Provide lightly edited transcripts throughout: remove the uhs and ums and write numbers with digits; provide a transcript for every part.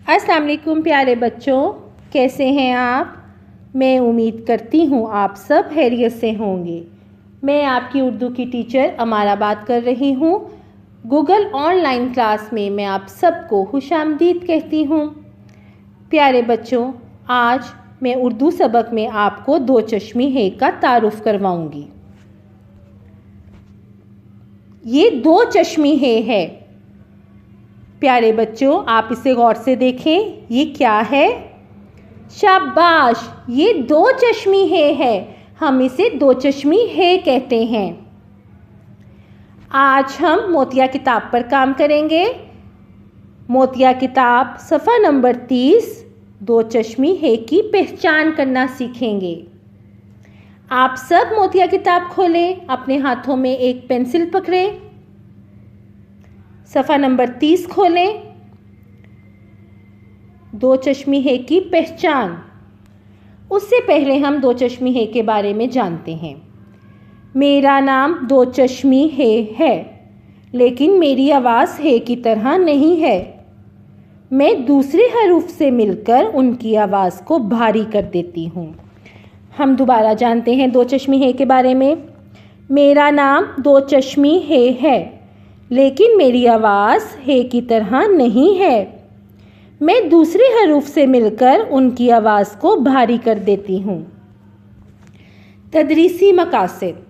अस्सलाम वालेकुम प्यारे बच्चों, कैसे हैं आप। मैं उम्मीद करती हूँ आप सब खैरियत से होंगे। मैं आपकी उर्दू की टीचर अमारा बात कर रही हूँ। गूगल ऑनलाइन क्लास में मैं आप सबको खुशामदीद कहती हूँ। प्यारे बच्चों, आज मैं उर्दू सबक में आपको दो चश्मी है का तारुफ करवाऊँगी। ये दो चश्मी है। प्यारे बच्चों, आप इसे गौर से देखें, ये क्या है। शाबाश, ये दो चश्मी है। हम इसे दो चश्मी है कहते हैं। आज हम मोतिया किताब पर काम करेंगे। मोतिया किताब सफ़ा नंबर 30 दो चश्मी है की पहचान करना सीखेंगे। आप सब मोतिया किताब खोलें, अपने हाथों में एक पेंसिल पकड़ें, सफ़ा नंबर 30 खोलें। दो चश्मी है की पहचान। उससे पहले हम दो चश्मी है के बारे में जानते हैं। मेरा नाम दो चश्मी है, लेकिन मेरी आवाज़ है की तरह नहीं है। मैं दूसरे हरूफ से मिलकर उनकी आवाज़ को भारी कर देती हूँ। हम दोबारा जानते हैं दो चश्मी है के बारे में। मेरा नाम दो चश्मी है, लेकिन मेरी आवाज़ है की तरह नहीं है। मैं दूसरे हरूफ से मिलकर उनकी आवाज़ को भारी कर देती हूँ। तदरीसी मकासद।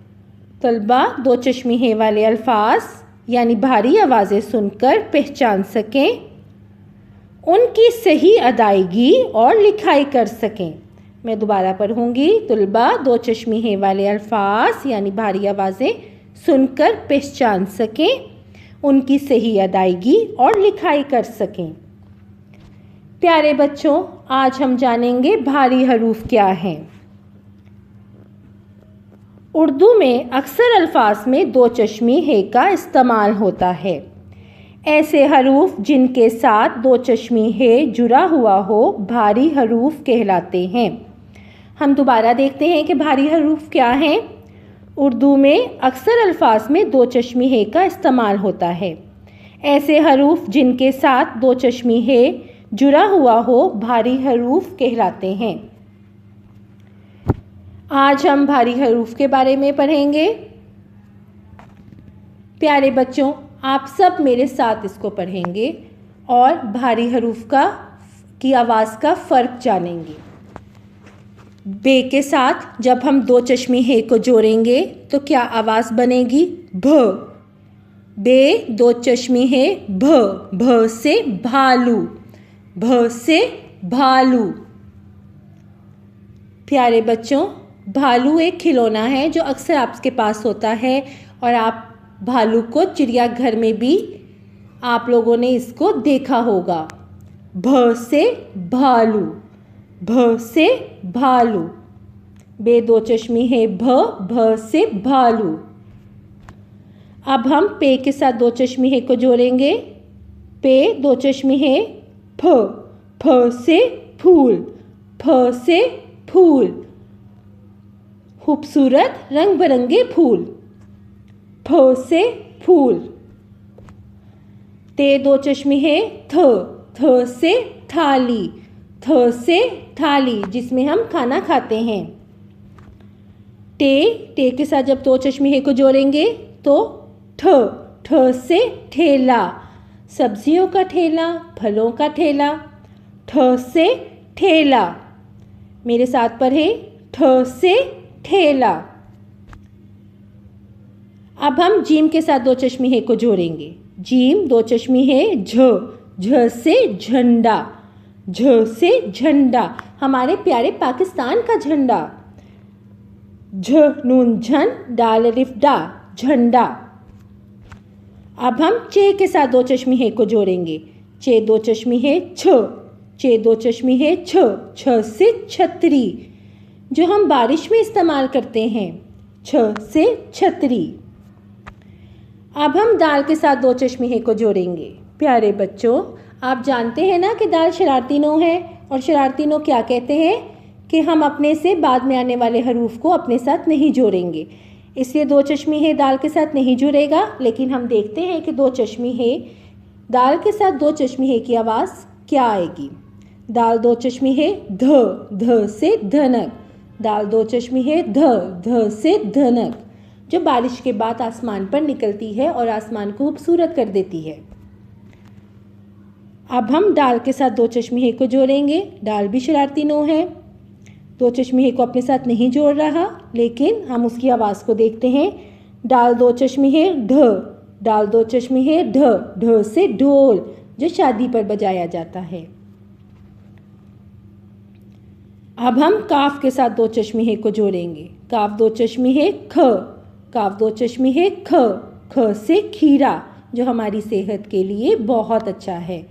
तलबा दो चश्मी है वाले अल्फाज यानी भारी आवाज़ें सुनकर पहचान सकें, उनकी सही अदायगी और लिखाई कर सकें। मैं दोबारा पढ़ूँगी। तलबा दो चश्मी है वाले अल्फाज यानी भारी आवाज़ें सुनकर पहचान सकें, उनकी सही अदायगी और लिखाई कर सकें। प्यारे बच्चों, आज हम जानेंगे भारी हरूफ क्या हैं। उर्दू में अक्सर अल्फाज में दो चश्मी है का इस्तेमाल होता है। ऐसे हरूफ जिनके साथ दो चश्मी है जुड़ा हुआ हो भारी हरूफ कहलाते हैं। हम दोबारा देखते हैं कि भारी हरूफ क्या हैं। उर्दू में अक्सर अल्फाज में दो चश्मी है का इस्तेमाल होता है। ऐसे हरूफ जिनके साथ दो चश्मी है जुड़ा हुआ हो भारी हरूफ कहलाते हैं। आज हम भारी हरूफ के बारे में पढ़ेंगे। प्यारे बच्चों, आप सब मेरे साथ इसको पढ़ेंगे और भारी हरूफ की आवाज़ का फ़र्क जानेंगे। बे के साथ जब हम दो चश्मी है को जोड़ेंगे तो क्या आवाज़ बनेगी? भ। बे दो चश्मी है भ से भालू, भ से भालू। प्यारे बच्चों, भालू एक खिलौना है जो अक्सर आपके पास होता है और आप भालू को चिड़ियाघर में भी आप लोगों ने इसको देखा होगा। भ से भालू, भ से भालू। बे दो चश्मी है भ से भालू। अब हम पे के साथ दो चश्मी है को जोड़ेंगे। पे दो चश्मी है फ से फूल, फ से फूल। खूबसूरत रंग बिरंगे फूल, फ से फूल। ते दो चश्मी है थ से थाली, थ से थाली जिसमें हम खाना खाते हैं। टे के साथ जब दो चश्मी है को जोड़ेंगे तो ठ से ठेला, सब्जियों का ठेला, फलों का ठेला, ठ से ठेला। मेरे साथ पढ़े, ठ से ठेला। अब हम जीम के साथ दो चश्मी है को जोड़ेंगे। जीम दो चश्मी है झ से झंडा, झ से झंडा, हमारे प्यारे पाकिस्तान का झंडा। झ नून झन डाल अलिफ डा, झंडा। अब हम चे के साथ दो चश्मी है को जोड़ेंगे। चे दो चश्मी है चे दो चश्मी है छ से छतरी, जो हम बारिश में इस्तेमाल करते हैं। छ से छतरी। अब हम दाल के साथ दो चश्मी है को जोड़ेंगे। प्यारे बच्चों, आप जानते हैं ना कि दाल शरारती नो है, और शरारती नो क्या कहते हैं कि हम अपने से बाद में आने वाले हरूफ को अपने साथ नहीं जोड़ेंगे, इसलिए दो चश्मी है दाल के साथ नहीं जुड़ेगा। लेकिन हम देखते हैं कि दो चश्मी है दाल के साथ दो चश्मी है की आवाज़ क्या आएगी? दाल दो चश्मी है ध, ध से धनक। दाल दो चश्मी है ध, ध से धनक, जो बारिश के बाद आसमान पर निकलती है और आसमान को खूबसूरत कर देती है। अब हम डाल के साथ दो चश्मी है को जोड़ेंगे। डाल भी शरारती नो है, दो चश्मी है को अपने साथ नहीं जोड़ रहा, लेकिन हम उसकी आवाज़ को देखते हैं। डाल दो चश्मी है ढ, डाल दो चश्मी है ढ, ढ से ढोल, जो शादी पर बजाया जाता है। अब हम काफ के साथ दो चश्मी है को जोड़ेंगे। काफ दो चश्मी है ख, काफ दो चश्मी है ख, ख से खीरा, जो हमारी सेहत के लिए बहुत अच्छा है।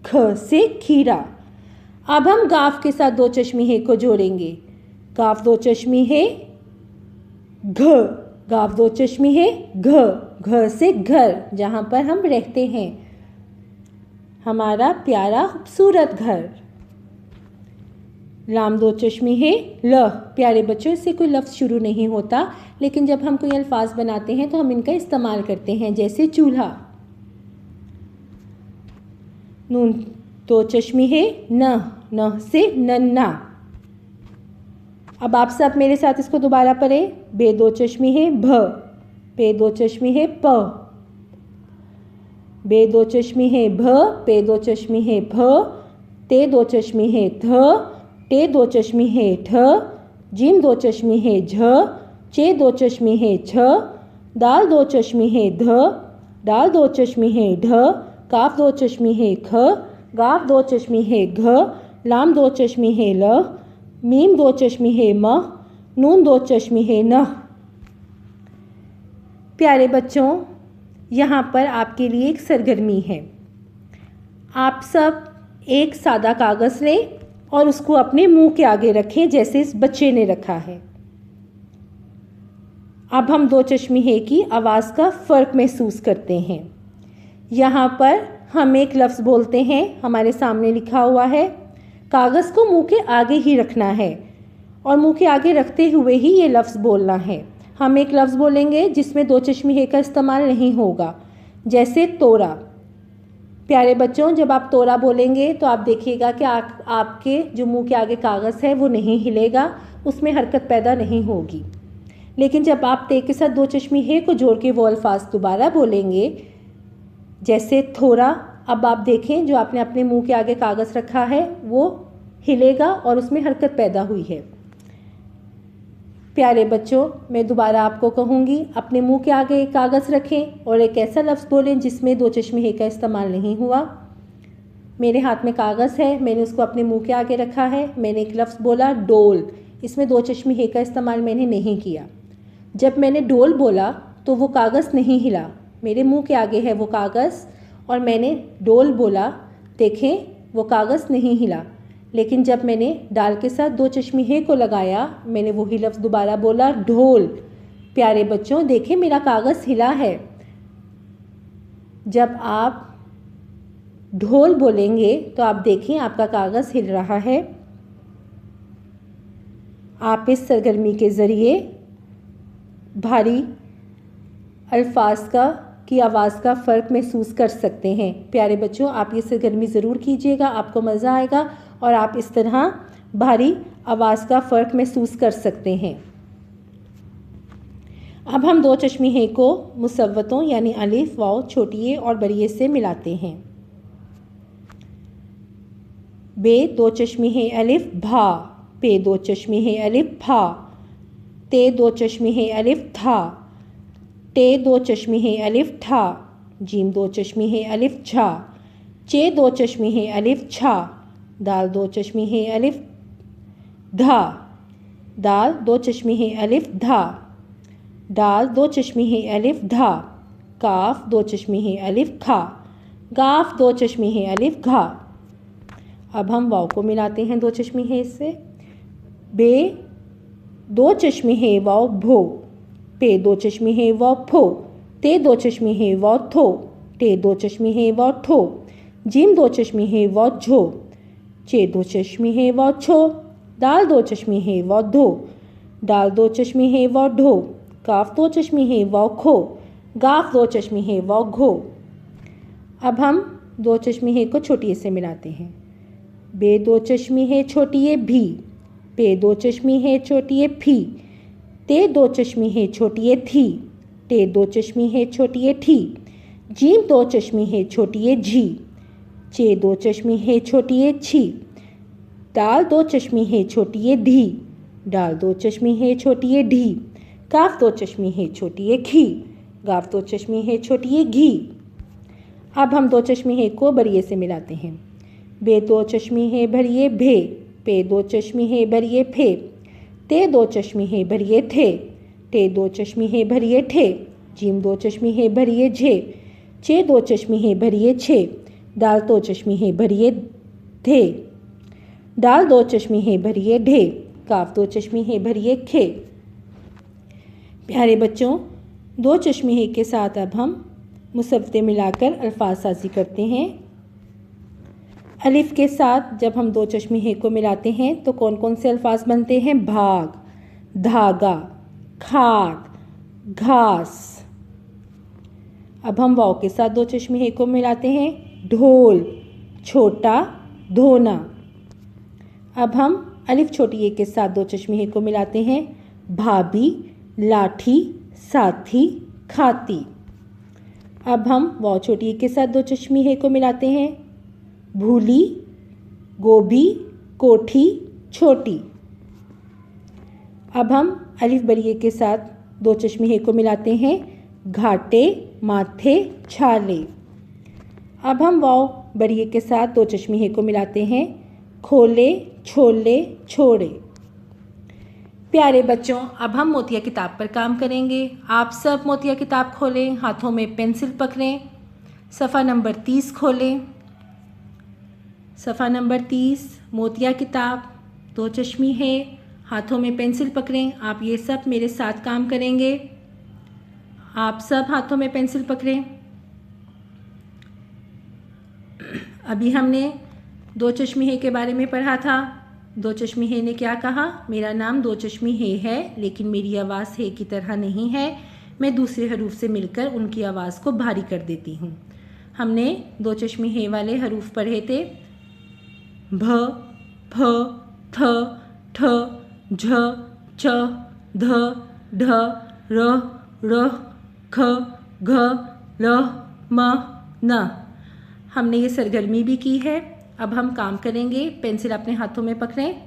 ख से खीरा। अब हम गाफ के साथ दो चश्मी है को जोड़ेंगे। गाफ दो चश्मी है घ, गाफ दो चश्मी है घ, घ से घर, जहाँ पर हम रहते हैं, हमारा प्यारा खूबसूरत घर। लाम दो चश्मी है ल। प्यारे बच्चों, इससे कोई लफ्ज़ शुरू नहीं होता, लेकिन जब हम कोई अल्फाज बनाते हैं तो हम इनका इस्तेमाल करते हैं, जैसे चूल्हा। नून दो चश्मी है न, न से नन्ना। अब आप सब मेरे साथ इसको दोबारा पढ़ें। बे दो चश्मी है भ, पे दो चश्मी है प, बे दो चश्मी है भ, पे दो चश्मी है भ, ते दो चश्मी है ध, टे दो चश्मी है ठ, जिम दो चश्मी है झ, चे दो चश्मी है छ, दाल दो चश्मी है ध, डाल दो चश्मी है ढ, काफ दो चश्मी है ख, गाफ दो चश्मी है घ, लाम दो चश्मी है ल, मीम दो चश्मी है म, नून दो चश्मी है न। प्यारे बच्चों, यहाँ पर आपके लिए एक सरगर्मी है। आप सब एक सादा कागज़ लें और उसको अपने मुंह के आगे रखें, जैसे इस बच्चे ने रखा है। अब हम दो चश्मी है की आवाज़ का फ़र्क महसूस करते हैं। यहाँ पर हम एक लफ्ज़ बोलते हैं, हमारे सामने लिखा हुआ है। कागज़ को मुंह के आगे ही रखना है और मुंह के आगे रखते हुए ही ये लफ्ज़ बोलना है। हम एक लफ्ज़ बोलेंगे जिसमें दो चश्मी है का इस्तेमाल नहीं होगा, जैसे तोरा। प्यारे बच्चों, जब आप तोरा बोलेंगे तो आप देखिएगा कि आपके जो मुंह के आगे कागज़ है वो नहीं हिलेगा, उसमें हरकत पैदा नहीं होगी। लेकिन जब आप ते के साथ दो चश्मी है को जोड़ के वो अल्फाज दोबारा बोलेंगे, जैसे थोड़ा, अब आप देखें जो आपने अपने मुंह के आगे कागज़ रखा है वो हिलेगा और उसमें हरकत पैदा हुई है। प्यारे बच्चों, मैं दोबारा आपको कहूँगी, अपने मुंह के आगे एक कागज़ रखें और एक ऐसा लफ्ज़ बोलें जिसमें दो चश्मे है का इस्तेमाल नहीं हुआ। मेरे हाथ में कागज़ है, मैंने उसको अपने मुंह के आगे रखा है, मैंने एक लफ्ज़ बोला डोल, इसमें दो चश्मे है का इस्तेमाल मैंने नहीं किया। जब मैंने डोल बोला तो वो कागज़ नहीं हिला, मेरे मुंह के आगे है वो कागज़ और मैंने डोल बोला, देखें वो कागज़ नहीं हिला। लेकिन जब मैंने डाल के साथ दो चश्मी है को लगाया, मैंने वही लफ्ज़ दोबारा बोला ढोल। प्यारे बच्चों, देखें मेरा कागज़ हिला है। जब आप ढोल बोलेंगे तो आप देखें आपका कागज़ हिल रहा है। आप इस सरगर्मी के ज़रिए भारी अल्फाज की आवाज़ का फ़र्क महसूस कर सकते हैं। प्यारे बच्चों, आप ये सरगर्मी ज़रूर कीजिएगा, आपको मज़ा आएगा और आप इस तरह भारी आवाज़ का फ़र्क महसूस कर सकते हैं। अब हम दो चश्मी है को मुसव्वतों यानी अलिफ, वाव, छोटी ए और बड़ी ए से मिलाते हैं। बे दो चश्मी है अलिफ भा, पे दो चश्मी है अलिफ भा, ते दो चश्मी है अलिफ था, टे दो चश्मी है अलिफ ठा, जीम दो चश्मी है अलिफ झा, चे दो चश्मी है अलिफ छा, दाल दो चश्मी है अलिफ धा, दाल दो चश्मी है अलिफ धा, डाल दो चश्मी है अलिफ धा, काफ दो चश्मी है अलिफ खा, गाफ दो चश्मी है अलिफ घा। अब हम वाव को मिलाते हैं दो चश्मी है इससे। बे दो चश्मी है वाव भो, पे दो चश्मी है वाव फो, ते दो चश्मी है वाव थो, टे दो चश्मी है वाव ठो, जिम दो चश्मी है वाव झो, चे दो चश्मी है वाव छो, दाल दो चश्मी है वाव धो, डाल दो चश्मी है वाव ढो, काफ दो चश्मी है वाव खो, गाफ दो चश्मी है वाव घो। अब हम दो चश्मी हे को छोटी ए से मिलाते हैं। बे दो चश्मी हे छोटी ए भी, पे दो चश्मी हे छोटी ए फी, ते दो चश्मी हे छोटी ए थी, टे दो चश्मी हे छोटी ए ठी, जीम दो चश्मी हे छोटी ए झी, चे दो चश्मी हे छोटी ए छी, दाल दो चश्मी हे छोटी ए धी, डाल दो चश्मी हे छोटी ए ढी, काफ दो चश्मी हे छोटी ए खी, गाफ दो चश्मी हे छोटी ए घी। अब हम दो चश्मी हे को बरिए से मिलाते हैं। बे दो चश्मी हे भरिए भे, पे दो चश्मी हे भरिए फे, ते दो चश्मी हे भरिए थे, टे दो चश्मी हे भरिए ठे, जीम दो चश्मी हे भरिए झे, चे दो चश्मी हे भरिए छे, दाल दो चश्मी हे भरिए थे, डाल दो चश्मी हे भरिए ढे, काफ दो चश्मी हे भरिए खे। प्यारे बच्चों, दो चश्मी हे के साथ अब हम मुसव्वदे मिलाकर अल्फाज साजी करते हैं। अलिफ के साथ जब हम दो चश्मी हे को मिलाते हैं तो कौन कौन से अल्फाज बनते हैं? भाग, धागा, खाद, घास। अब हम वाव के साथ दो चश्मी हे को मिलाते हैं। ढोल, छोटा, धोना। अब हम अलिफ छोटी ए के साथ दो चश्मी हे को मिलाते हैं। भाभी, लाठी, साथी, खाती। अब हम वाव छोटी ए के साथ दो चश्मी हे को मिलाते हैं। भूली, गोभी, कोठी, छोटी। अब हम अलिफ बड़ी ए के साथ दो चश्मी हे को मिलाते हैं। घाटे, माथे, छाले। अब हम वाव बड़ी ए के साथ दो चश्मी हे को मिलाते हैं। खोले, छोले, छोड़े। प्यारे बच्चों, अब हम मोतिया किताब पर काम करेंगे। आप सब मोतिया किताब खोलें, हाथों में पेंसिल पकड़ें, सफ़ा नंबर 30 खोलें। सफ़ा नंबर 30, मोतिया किताब, दो चश्मी है, हाथों में पेंसिल पकड़ें। आप ये सब मेरे साथ काम करेंगे। आप सब हाथों में पेंसिल पकड़ें। अभी हमने दो चश्मी है के बारे में पढ़ा था। दो चश्मी है ने क्या कहा? मेरा नाम दो चश्मी है लेकिन मेरी आवाज़ है की तरह नहीं है। मैं दूसरे हरूफ से मिलकर उनकी आवाज़ को भारी कर देती हूँ। हमने दो चश्मी है वाले हरूफ पढ़े थे। भ, फ, थ, ठ, झ, च, ध, ढ, र, र, ख, घ, ल, म, न। हमने ये सरगर्मी भी की है। अब हम काम करेंगे। पेंसिल अपने हाथों में पकड़ें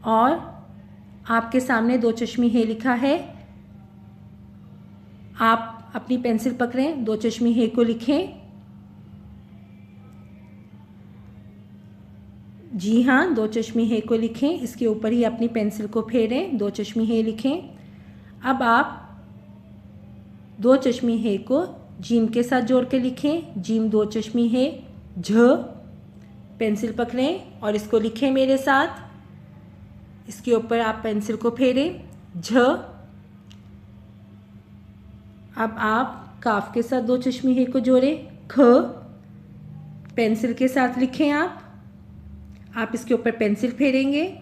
और आपके सामने दो चश्मी है लिखा है। आप अपनी पेंसिल पकड़ें, दो चश्मी है को लिखें। जी हाँ, दो चश्मी है को लिखें। इसके ऊपर ही अपनी पेंसिल को फेरें, दो चश्मी है लिखें। अब आप दो चश्मी है को जीम के साथ जोड़ के लिखें। जीम दो चश्मी है झ। पेंसिल पकड़ें और इसको लिखें मेरे साथ। इसके ऊपर आप पेंसिल को फेरें, झ। अब आप काफ के साथ दो चश्मी है को जोड़ें, ख। पेंसिल के साथ लिखें आप इसके ऊपर पेंसिल फेरेंगे।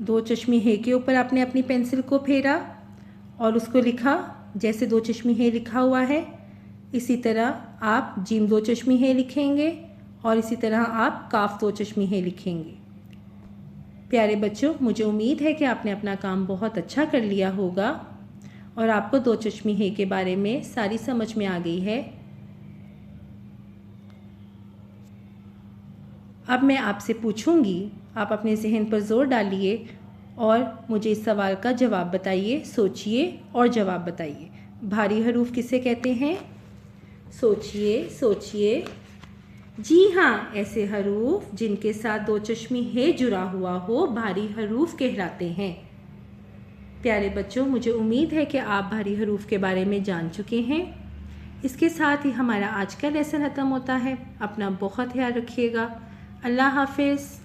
दो चश्मी है के ऊपर आपने अपनी पेंसिल को फेरा और उसको लिखा। जैसे दो चश्मी है लिखा हुआ है इसी तरह आप जीम दो चश्मी है लिखेंगे और इसी तरह आप काफ दो चश्मी है लिखेंगे। प्यारे बच्चों, मुझे उम्मीद है कि आपने अपना काम बहुत अच्छा कर लिया होगा और आपको दो चश्मी है के बारे में सारी समझ में आ गई है। अब मैं आपसे पूछूंगी, आप अपने जहन पर जोर डालिए और मुझे इस सवाल का जवाब बताइए। सोचिए और जवाब बताइए। भारी हरूफ किसे कहते हैं? सोचिए सोचिए। जी हाँ, ऐसे हरूफ जिनके साथ दो चश्मी है जुड़ा हुआ हो भारी हरूफ कहलाते हैं। प्यारे बच्चों, मुझे उम्मीद है कि आप भारी हरूफ के बारे में जान चुके हैं। इसके साथ ही हमारा आज का लेसन ख़त्म होता है। अपना बहुत ख्याल रखिएगा। अल्लाह हाफिज़।